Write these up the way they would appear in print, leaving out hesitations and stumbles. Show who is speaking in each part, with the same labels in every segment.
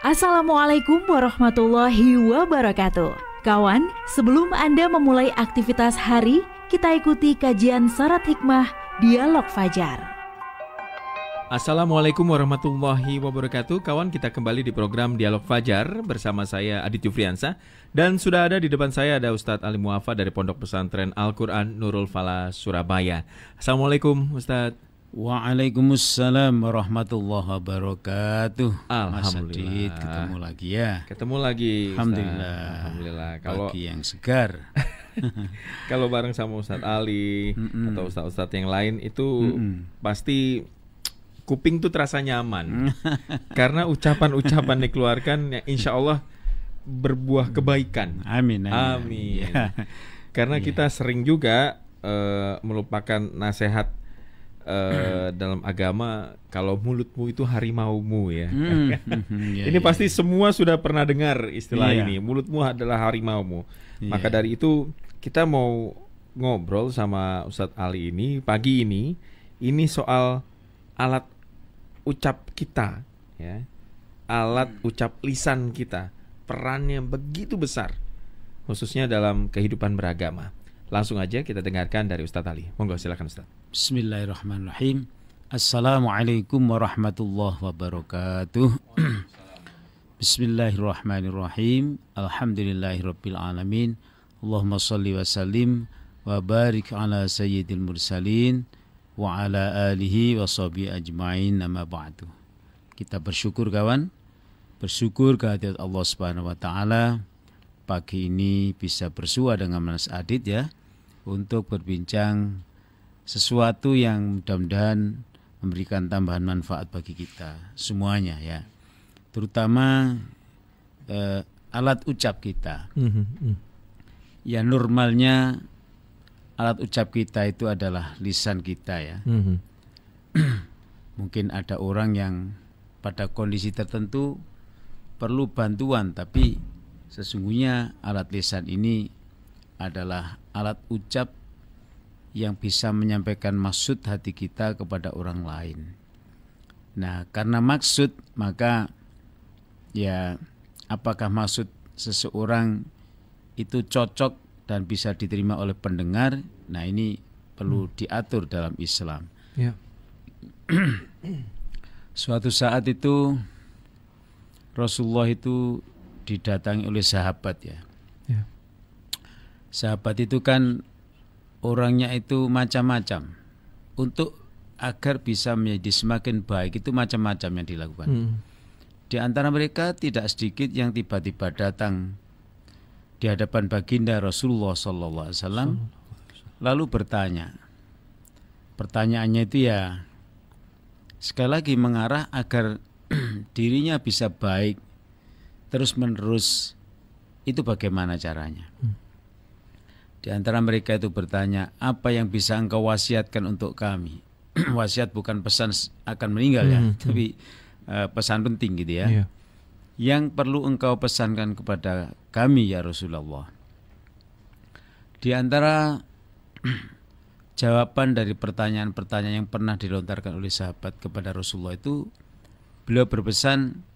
Speaker 1: Assalamualaikum warahmatullahi wabarakatuh. Kawan, sebelum Anda memulai aktivitas hari, kita ikuti kajian Syarat Hikmah Dialog Fajar.
Speaker 2: Assalamualaikum warahmatullahi wabarakatuh. Kawan, kita kembali di program Dialog Fajar bersama saya Adit Jufriansah. Dan sudah ada di depan saya ada Ustadz Ali Muafa dari Pondok Pesantren Al-Quran Nurul Falah Surabaya. Assalamualaikum Ustadz.
Speaker 3: Waalaikumsalam warahmatullahi wabarakatuh.
Speaker 2: Alhamdulillah.
Speaker 3: Mas Adit, ketemu lagi ya.
Speaker 2: Ketemu lagi.
Speaker 3: Alhamdulillah.
Speaker 2: Kalau
Speaker 3: pagi yang segar.
Speaker 2: Kalau bareng sama Ustadz Ali atau Ustadz yang lain itu pasti kuping tuh terasa nyaman. Karena ucapan-ucapan dikeluarkan yang insya Allah berbuah kebaikan.
Speaker 3: Amin.
Speaker 2: Ya. Karena kita sering juga melupakan nasihat dalam agama, kalau mulutmu itu harimaumu ya. Ini pasti semua sudah pernah dengar istilah ini. Mulutmu adalah harimaumu. Maka dari itu kita mau ngobrol sama Ustadz Ali ini pagi ini soal alat ucap kita ya. Alat ucap lisan kita, perannya begitu besar khususnya dalam kehidupan beragama. Langsung aja kita dengarkan dari Ustadz Ali. Monggo silakan Ustadz.
Speaker 3: Bismillahirrahmanirrahim. Assalamualaikum warahmatullahi wabarakatuh. Bismillahirrahmanirrahim. Alhamdulillahirabbil alamin. Allahumma shalli wa sallim wa barik ala sayyidil mursalin wa ala alihi wa sahbihi ajmain, amma ba'du. Kita bersyukur kawan. Bersyukur kehadirat Allah Subhanahu wa taala. Pagi ini bisa bersua dengan Mas Adit ya, untuk berbincang sesuatu yang mudah-mudahan memberikan tambahan manfaat bagi kita semuanya ya. Terutama alat ucap kita. Ya, normalnya alat ucap kita itu adalah lisan kita ya. Mungkin ada orang yang pada kondisi tertentu perlu bantuan, tapi sesungguhnya alat lisan ini adalah alat ucap yang bisa menyampaikan maksud hati kita kepada orang lain. Nah, karena maksud, maka ya apakah maksud seseorang itu cocok dan bisa diterima oleh pendengar, nah ini perlu diatur dalam Islam.
Speaker 2: Ya.
Speaker 3: Suatu saat itu Rasulullah itu didatangi oleh sahabat ya. Sahabat itu kan orangnya itu macam-macam. Untuk agar bisa menjadi semakin baik itu macam-macam yang dilakukan. Di antara mereka tidak sedikit yang tiba-tiba datang di hadapan baginda Rasulullah SAW lalu bertanya. Pertanyaannya itu ya sekali lagi mengarah agar dirinya bisa baik terus-menerus. Itu bagaimana caranya? Di antara mereka itu bertanya, apa yang bisa engkau wasiatkan untuk kami? Wasiat bukan pesan akan meninggal ya, tapi pesan penting gitu ya. Yang perlu engkau pesankan kepada kami ya Rasulullah. Di antara jawaban dari pertanyaan-pertanyaan yang pernah dilontarkan oleh sahabat kepada Rasulullah itu, beliau berpesan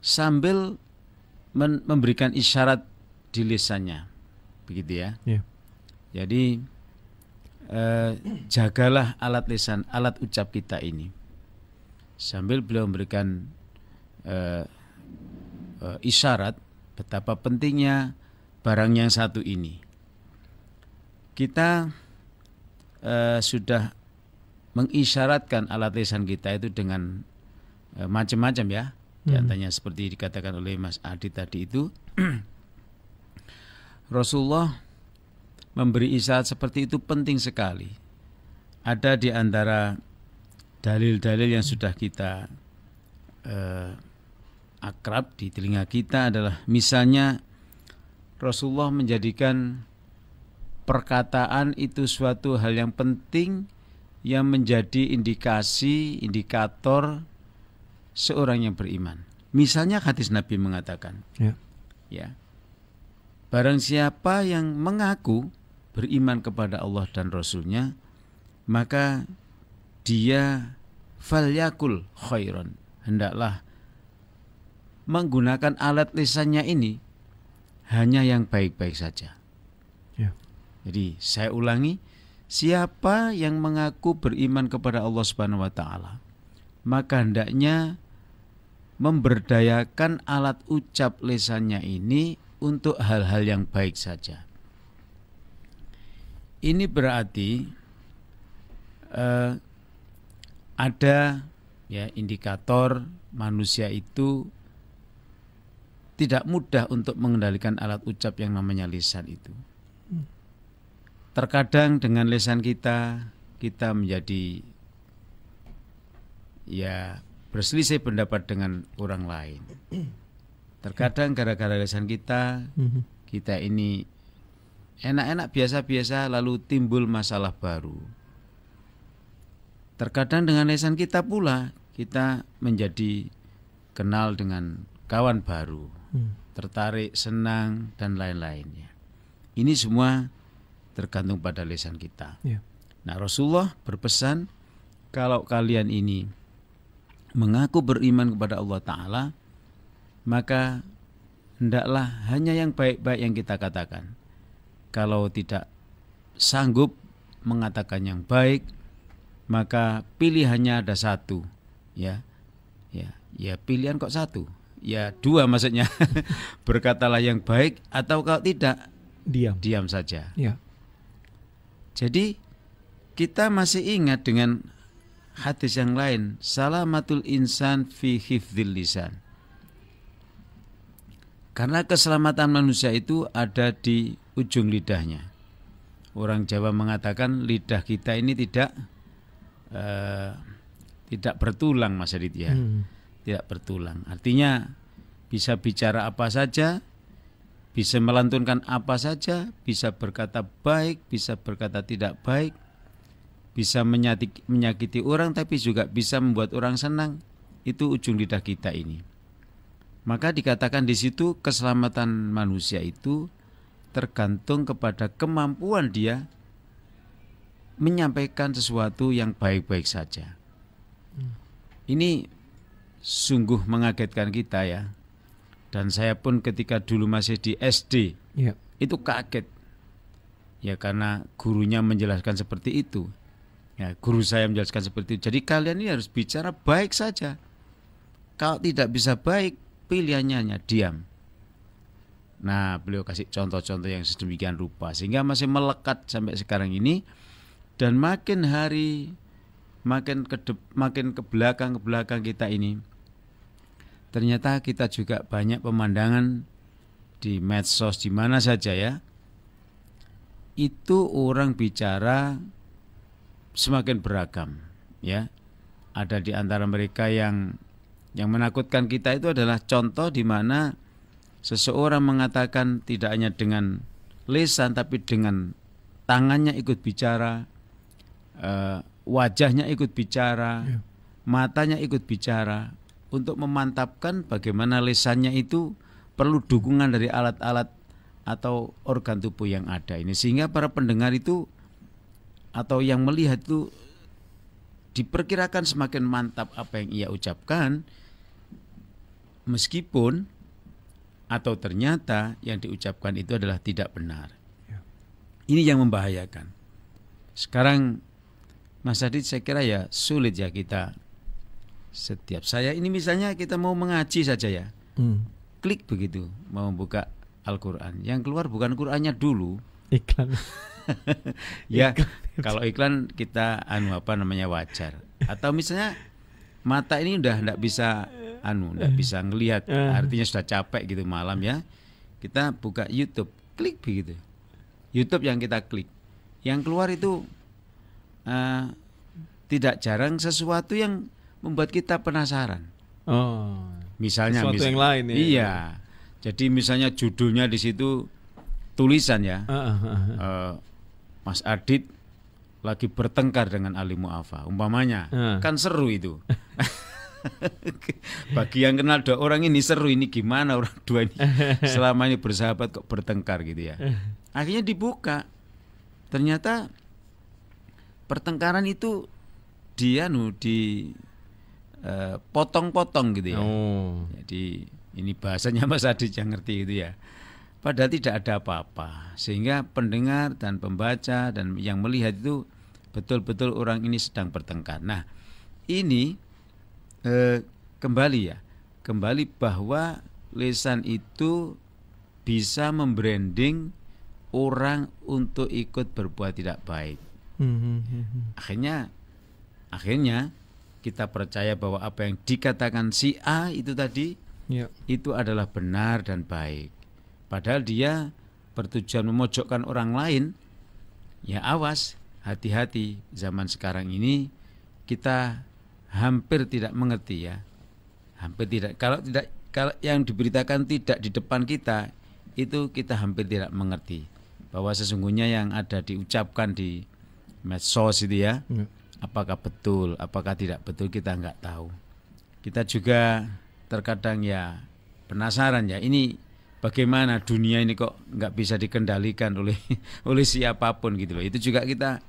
Speaker 3: sambil memberikan isyarat di lisannya, begitu ya. Jadi jagalah alat lisan, alat ucap kita ini. Sambil beliau memberikan isyarat betapa pentingnya barang yang satu ini. Kita sudah mengisyaratkan alat lisan kita itu dengan macam-macam ya. Di antaranya seperti dikatakan oleh Mas Adit tadi itu, Rasulullah memberi isyarat seperti itu penting sekali. Ada di antara dalil-dalil yang sudah kita akrab di telinga kita adalah misalnya Rasulullah menjadikan perkataan itu suatu hal yang penting yang menjadi indikator seorang yang beriman. Misalnya hadis Nabi mengatakan, barang siapa yang mengaku beriman kepada Allah dan Rasulnya, maka dia falyakul khairan, hendaklah menggunakan alat lisannya ini hanya yang baik-baik saja.
Speaker 2: Ya.
Speaker 3: Jadi saya ulangi, siapa yang mengaku beriman kepada Allah Subhanahu wa taala, maka hendaknya memberdayakan alat ucap lisannya ini untuk hal-hal yang baik saja. Ini berarti ada ya indikator manusia itu tidak mudah untuk mengendalikan alat ucap yang namanya lisan itu. Terkadang dengan lisan kita menjadi ya berselisih pendapat dengan orang lain. Terkadang gara-gara lisan kita ini enak-enak biasa-biasa lalu timbul masalah baru. Terkadang dengan lisan kita pula kita menjadi kenal dengan kawan baru, tertarik, senang dan lain-lainnya. Ini semua tergantung pada lisan kita. Nah, Rasulullah berpesan, kalau kalian ini mengaku beriman kepada Allah Ta'ala, maka hendaklah hanya yang baik-baik yang kita katakan. Kalau tidak sanggup mengatakan yang baik, maka pilihannya ada satu, ya pilihan kok satu, ya dua maksudnya. Berkatalah yang baik, atau kalau tidak diam saja.
Speaker 2: Ya.
Speaker 3: Jadi kita masih ingat dengan hadis yang lain, salamatul insan fi hifdzil lisan. Karena keselamatan manusia itu ada di ujung lidahnya. Orang Jawa mengatakan lidah kita ini tidak bertulang, Mas Adit ya. Tidak bertulang. Artinya bisa bicara apa saja, bisa melantunkan apa saja, bisa berkata baik, bisa berkata tidak baik, bisa menyakiti orang, tapi juga bisa membuat orang senang. Itu ujung lidah kita ini. Maka dikatakan di situ keselamatan manusia itu tergantung kepada kemampuan dia menyampaikan sesuatu yang baik-baik saja. Ini sungguh mengagetkan kita ya. Dan saya pun ketika dulu masih di SD, itu kaget. Ya karena gurunya menjelaskan seperti itu. Ya, guru saya menjelaskan seperti itu. Jadi kalian ini harus bicara baik saja. Kalau tidak bisa baik, pilihannya hanya diam. Nah, beliau kasih contoh-contoh yang sedemikian rupa sehingga masih melekat sampai sekarang ini. Dan makin hari makin ke belakang kita ini, ternyata kita juga banyak pemandangan di medsos di mana saja ya. Itu orang bicara semakin beragam ya. Ada di antara mereka yang menakutkan kita itu adalah contoh di mana seseorang mengatakan tidak hanya dengan lisan tapi dengan tangannya ikut bicara, wajahnya ikut bicara, matanya ikut bicara untuk memantapkan bagaimana lisannya itu perlu dukungan dari alat-alat atau organ tubuh yang ada ini, sehingga para pendengar itu atau yang melihat itu diperkirakan semakin mantap apa yang ia ucapkan, meskipun atau ternyata yang diucapkan itu adalah tidak benar. Ini yang membahayakan. Sekarang Mas Adit, saya kira ya sulit ya kita setiap saya ini misalnya kita mau mengaji saja ya, klik begitu mau buka Al-Quran, yang keluar bukan Qurannya dulu,
Speaker 2: iklan.
Speaker 3: Ya kalau iklan kita wajar. Atau misalnya mata ini udah enggak bisa bisa ngelihat, artinya sudah capek gitu malam ya, kita buka YouTube, klik begitu. YouTube yang kita klik, yang keluar itu tidak jarang sesuatu yang membuat kita penasaran. Misalnya
Speaker 2: sesuatu yang lain ya.
Speaker 3: Iya. Jadi misalnya judulnya di situ tulisan ya, Mas Adit lagi bertengkar dengan Ali Mu'affa, umpamanya, kan seru itu. Bagi yang kenal dua orang ini seru, ini gimana orang dua ini selama ini bersahabat kok bertengkar gitu ya. Akhirnya dibuka, ternyata pertengkaran itu dia potong-potong gitu ya. Jadi Ini bahasanya Mas Adit yang ngerti itu ya. Padahal tidak ada apa-apa. Sehingga pendengar dan pembaca dan yang melihat itu betul-betul orang ini sedang bertengkar. Nah, ini kembali bahwa lisan itu bisa membranding orang untuk ikut berbuat tidak baik. Akhirnya kita percaya bahwa apa yang dikatakan si A itu tadi itu adalah benar dan baik. Padahal dia bertujuan memojokkan orang lain. Ya awas, hati-hati. Zaman sekarang ini kita hampir tidak mengerti ya. Hampir tidak. Kalau yang diberitakan tidak di depan kita, itu kita hampir tidak mengerti bahwa sesungguhnya yang ada diucapkan di medsos itu ya, apakah betul, apakah tidak betul, kita nggak tahu. Kita juga terkadang ya penasaran ya, ini bagaimana dunia ini kok nggak bisa dikendalikan oleh siapapun gitu loh. Itu juga kita,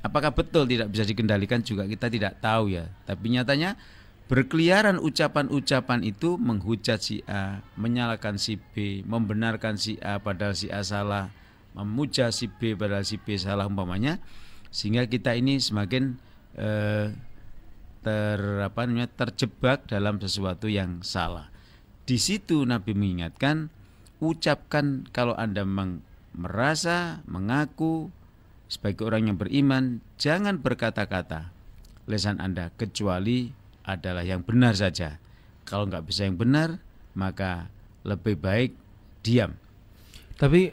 Speaker 3: apakah betul tidak bisa dikendalikan juga kita tidak tahu ya. Tapi nyatanya berkeliaran ucapan-ucapan itu menghujat si A, menyalahkan si B, membenarkan si A padahal si A salah, memuja si B padahal si B salah umpamanya, sehingga kita ini semakin terjebak dalam sesuatu yang salah. Di situ Nabi mengingatkan, ucapkan kalau Anda merasa, mengaku sebagai orang yang beriman, jangan berkata-kata lisan Anda kecuali adalah yang benar saja. Kalau nggak bisa yang benar, maka lebih baik diam.
Speaker 2: Tapi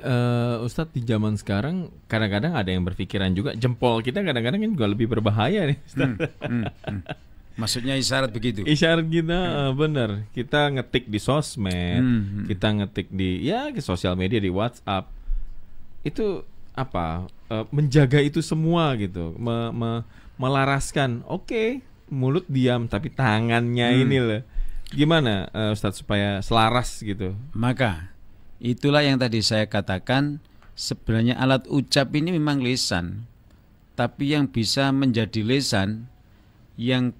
Speaker 2: Ustadz, di zaman sekarang kadang-kadang ada yang berpikiran juga jempol kita kadang-kadang kan juga lebih berbahaya nih.
Speaker 3: Maksudnya isyarat begitu?
Speaker 2: Isyarat kita benar. Kita ngetik di sosmed, kita ngetik di sosial media, di WhatsApp. Itu apa? Menjaga itu semua gitu, melaraskan. Oke, mulut diam, tapi tangannya ini loh. Gimana Ustadz supaya selaras gitu?
Speaker 3: Maka itulah yang tadi saya katakan, sebenarnya alat ucap ini memang lisan, tapi yang bisa menjadi lisan yang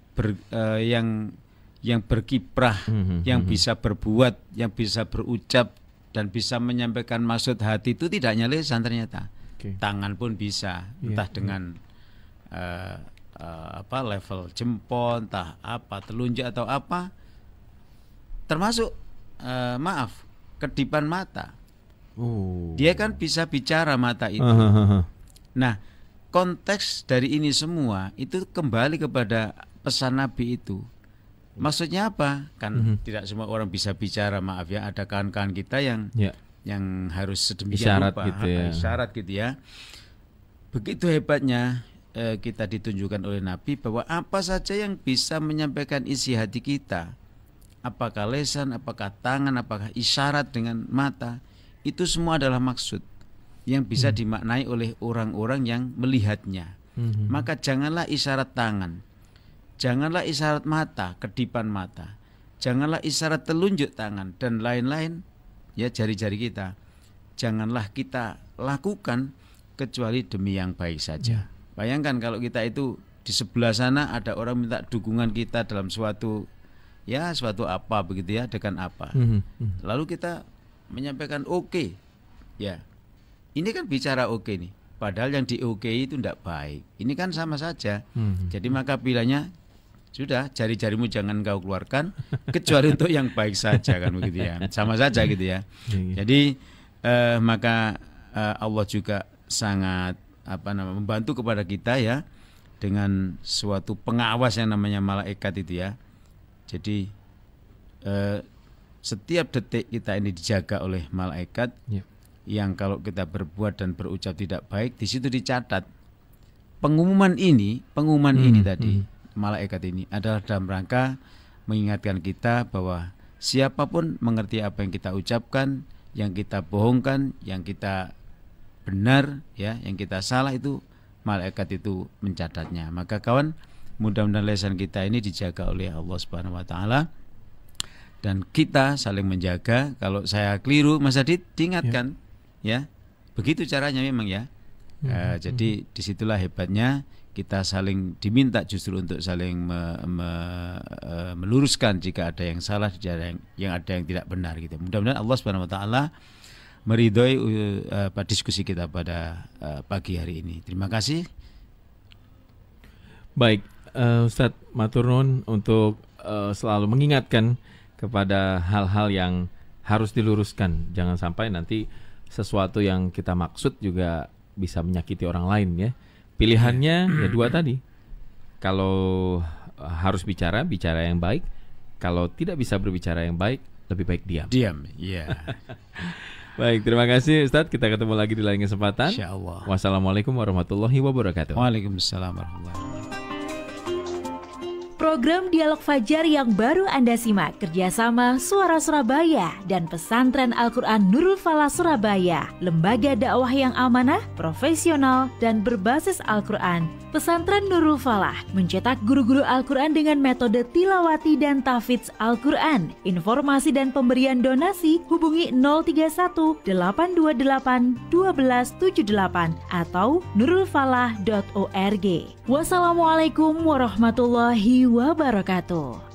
Speaker 3: berkiprah, yang bisa berbuat, yang bisa berucap dan bisa menyampaikan maksud hati itu tidak hanya lisan ternyata. Tangan pun bisa, entah dengan level jempol, entah apa, telunjuk atau apa, termasuk kedipan mata. Dia kan bisa bicara mata itu. Nah, konteks dari ini semua itu kembali kepada pesan Nabi itu. Maksudnya apa? Kan tidak semua orang bisa bicara, maaf ya, ada kawan-kawan kita yang harus sedemikian
Speaker 2: isyarat
Speaker 3: rupa,
Speaker 2: gitu ya.
Speaker 3: Isyarat gitu ya. Begitu hebatnya kita ditunjukkan oleh Nabi bahwa apa saja yang bisa menyampaikan isi hati kita, apakah lisan, apakah tangan, apakah isyarat dengan mata, itu semua adalah maksud yang bisa dimaknai oleh orang-orang yang melihatnya. Maka janganlah isyarat tangan, janganlah isyarat mata, kedipan mata, janganlah isyarat telunjuk tangan dan lain-lain ya, jari-jari kita, janganlah kita lakukan kecuali demi yang baik saja. Bayangkan kalau kita itu di sebelah sana ada orang minta dukungan kita dalam suatu apa begitu ya, dengan apa. Lalu kita menyampaikan oke. Ya. Ini kan bicara oke nih. Padahal yang di oke itu tidak baik. Ini kan sama saja. Jadi maka pilihannya sudah, jari-jarimu jangan kau keluarkan kecuali untuk yang baik saja, kan begitu ya. Sama saja gitu ya. Jadi maka Allah juga sangat membantu kepada kita ya, dengan suatu pengawas yang namanya malaikat itu ya. Jadi setiap detik kita ini dijaga oleh malaikat yang kalau kita berbuat dan berucap tidak baik, di situ dicatat. Pengumuman ini tadi, malaikat ini adalah dalam rangka mengingatkan kita bahwa siapapun mengerti apa yang kita ucapkan, yang kita bohongkan, yang kita benar ya, yang kita salah, itu malaikat itu mencatatnya. Maka kawan, mudah-mudahan lisan kita ini dijaga oleh Allah Subhanahu wa taala dan kita saling menjaga. Kalau saya keliru, Mas Adit diingatkan ya. Begitu caranya memang ya. Jadi disitulah hebatnya kita saling diminta justru untuk saling meluruskan jika ada yang salah, yang ada yang tidak benar gitu. Mudah-mudahan Allah Subhanahu wa taala meridhoi diskusi kita pada pagi hari ini. Terima kasih.
Speaker 2: Baik, Ustadz matur nuwun untuk selalu mengingatkan kepada hal-hal yang harus diluruskan. Jangan sampai nanti sesuatu yang kita maksud juga bisa menyakiti orang lain ya. Pilihannya ya dua tadi. Kalau harus bicara yang baik. Kalau tidak bisa berbicara yang baik, lebih baik diam.
Speaker 3: Diam, iya.
Speaker 2: Baik, terima kasih Ustadz. Kita ketemu lagi di lain kesempatan.
Speaker 3: Insyaallah.
Speaker 2: Wassalamualaikum warahmatullahi wabarakatuh.
Speaker 3: Waalaikumsalam warahmatullahi wabarakatuh.
Speaker 1: Program Dialog Fajar yang baru Anda simak kerjasama Suara Surabaya dan Pesantren Al-Quran Nurul Falah Surabaya, lembaga dakwah yang amanah, profesional, dan berbasis Al-Quran. Pesantren Nurul Falah mencetak guru-guru Al-Quran dengan metode tilawati dan tahfidz Al-Quran. Informasi dan pemberian donasi hubungi 031 828 1278 atau nurulfalah.org. Wassalamualaikum warahmatullahi wabarakatuh.